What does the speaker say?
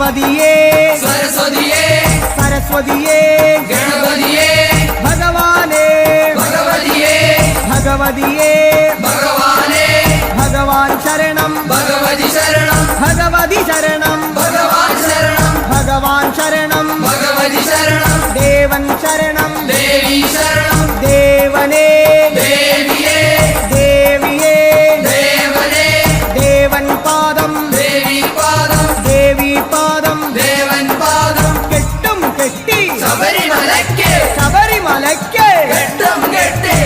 ഗണപതിയേ സരസ്വതിയേ സരസ്വതിയേ ഗണപതിയേ ഭഗവാനേ ഭഗവതിയേ ഭഗവതിയേ ഭഗവാനേ ഭഗവാൻ ശരണം ഭഗവതി ശരണം ഭഗവതി ശരണം ഭഗവാൻ ശരണം ഭഗവാൻ ശരണം ഭഗവതി ശരണം ദേവൻ ശരണം ദേവി ശരണം ദേവനേ ദേവിയേ ദേവിയേ ദേവനേ ദേവൻ പാദം ദേവി പാദം ദേവി പാദം ദേവൻ പാദം കെട്ടും കെട്ടി ശബരിമലയ്ക്ക് ശബരിമലയ്ക്ക് കെട്ടും കെട്ടി